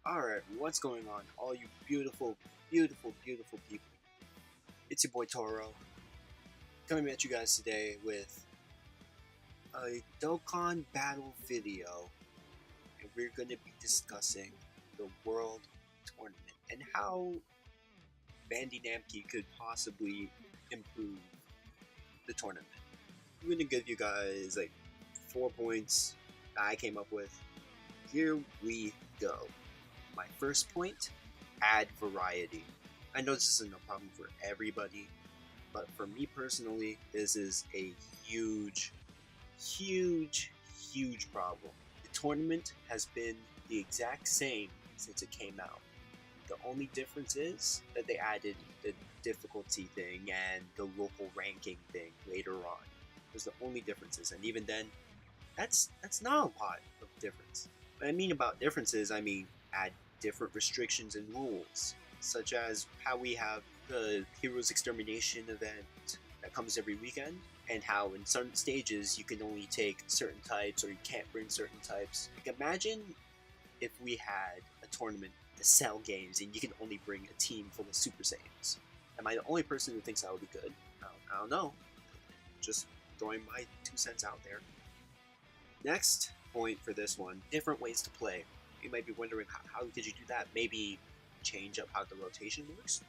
Alright, what's going on, all you beautiful, beautiful, beautiful people? It's your boy Toro, coming at you guys today with a Dokkan battle video, and we're going to be discussing the World Tournament and how Bandai Namco could possibly improve the tournament. I'm going to give you guys like 4 points that I came up with. Here we go. My first point, add variety. I know this isn't a problem for everybody, but for me personally, this is a huge, huge, huge problem. The tournament has been the exact same since it came out. The only difference is that they added the difficulty thing and the local ranking thing later on. Those are the only differences, and even then, that's not a lot of difference. What I mean about differences, I mean add different restrictions and rules, such as how we have the Heroes Extermination event that comes every weekend, and how in certain stages you can only take certain types or you can't bring certain types. Like, imagine if we had a tournament to sell games and you can only bring a team full of Super Saiyans. Am I the only person who thinks that would be good? I don't know. Just throwing my 2 cents out there. Next point for this one, different ways to play. You might be wondering, how could you do that? Maybe change up how the rotation works?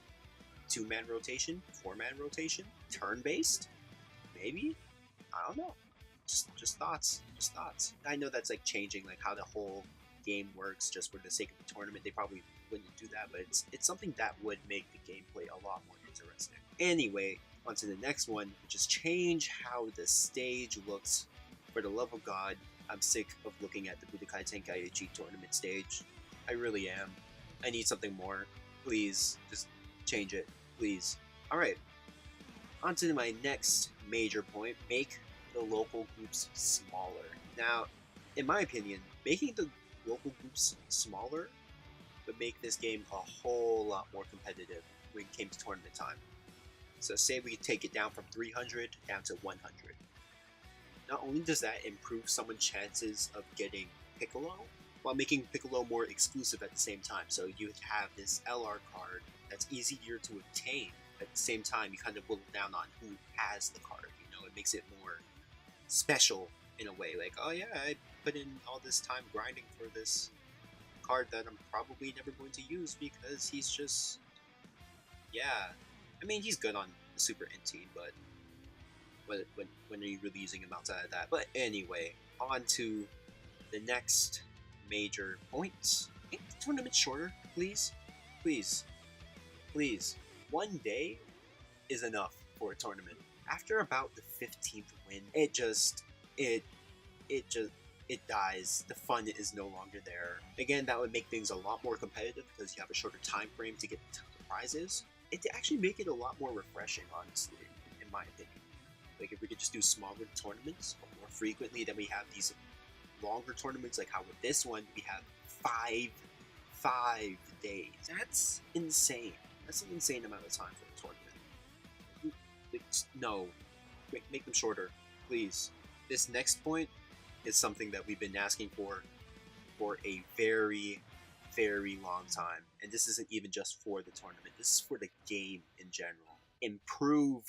2-man rotation? 4-man rotation? Turn-based? Maybe? I don't know. Just thoughts. Just thoughts. I know that's like changing like how the whole game works just for the sake of the tournament. They probably wouldn't do that, but it's something that would make the gameplay a lot more interesting. Anyway, on to the next one, which is change how the stage looks. For the love of God, I'm sick of looking at the Budokai Tenkaichi tournament stage. I really am. I need something more. Please, just change it. Please. Alright. On to my next major point. Make the local groups smaller. Now, in my opinion, making the local groups smaller would make this game a whole lot more competitive when it came to tournament time. So say we take it down from 300 down to 100. Not only does that improve someone's chances of getting Piccolo, while making Piccolo more exclusive at the same time. So you have this LR card that's easier to obtain. At the same time, you kind of whittle down on who has the card. You know, it makes it more special in a way. Like, oh yeah, I put in all this time grinding for this card that I'm probably never going to use because he's just, yeah. I mean, he's good on the Super NT, but when are you really using him outside of that? But anyway, on to the next major points. Make the tournament shorter, please. Please. Please. 1 day is enough for a tournament. After about the 15th win, it dies. The fun is no longer there. Again, that would make things a lot more competitive because you have a shorter time frame to get the prizes. It actually make it a lot more refreshing, honestly, in my opinion. Like, if we could just do smaller tournaments more frequently, then we have these longer tournaments, like how with this one, we have five days. That's insane. That's an insane amount of time for a tournament. No. Make them shorter, please. This next point is something that we've been asking for a very, very long time. And this isn't even just for the tournament. This is for the game in general. Improve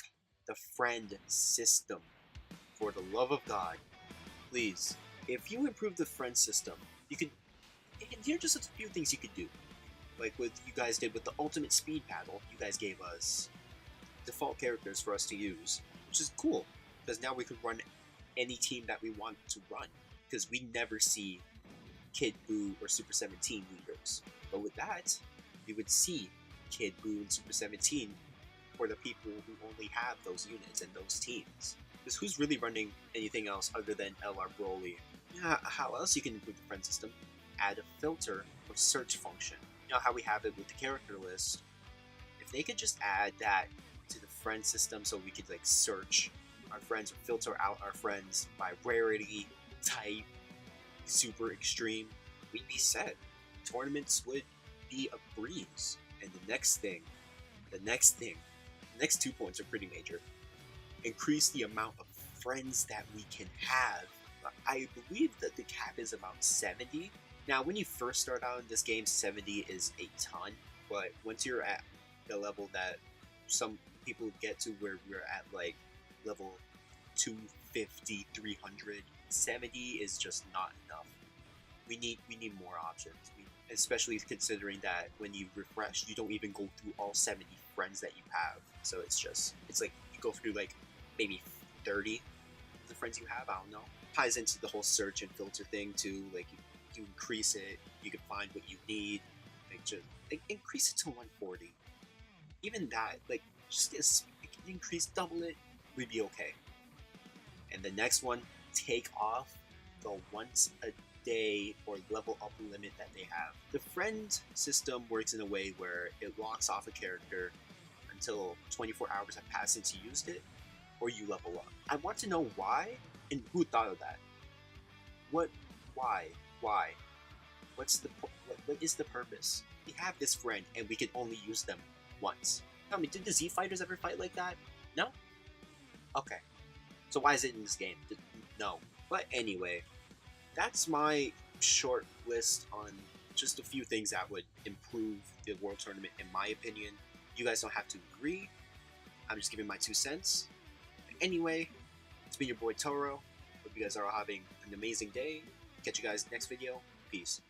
the friend system. For the love of God, please. If you improve the friend system, here are just a few things you could do. Like what you guys did with the ultimate speed battle, you guys gave us default characters for us to use, which is cool, because now we can run any team that we want to run, because we never see Kid Buu or Super 17 leaders. But with that, we would see Kid Buu and Super 17 for the people who only have those units and those teams. Because who's really running anything else other than LR Broly? Yeah, how else you can improve the friend system? Add a filter or search function. You know how we have it with the character list? If they could just add that to the friend system so we could like search our friends or filter out our friends by rarity, type, super extreme, we'd be set. Tournaments would be a breeze. And the next 2 points are pretty major. Increase the amount of friends that we can have. I believe that the cap is about 70. Now, when you first start out in this game, 70 is a ton, but once you're at the level that some people get to, where we're at like level 250, 300, 70 is just not enough. We need more options. Especially considering that when you refresh, you don't even go through all 70 friends that you have. So it's like you go through like maybe 30 of the friends you have. I don't know. Ties into the whole search and filter thing too. Like you increase it, you can find what you need. Like just like, increase it to 140. Even that, like just increase, double it, we'd be okay. And the next one, take off the once a day or level up limit that they have. The friend system works in a way where it locks off a character until 24 hours have passed since you used it, or you level up. I want to know why and who thought of that. What? Why? Why? What is the purpose? We have this friend and we can only use them once. Tell me, did the Z fighters ever fight like that? No? Okay. So why is it in this game? No. But anyway, that's my short list on just a few things that would improve the World Tournament in my opinion. You guys don't have to agree. I'm just giving my 2 cents. But anyway, it's been your boy Toro. Hope you guys are all having an amazing day. Catch you guys next video. Peace.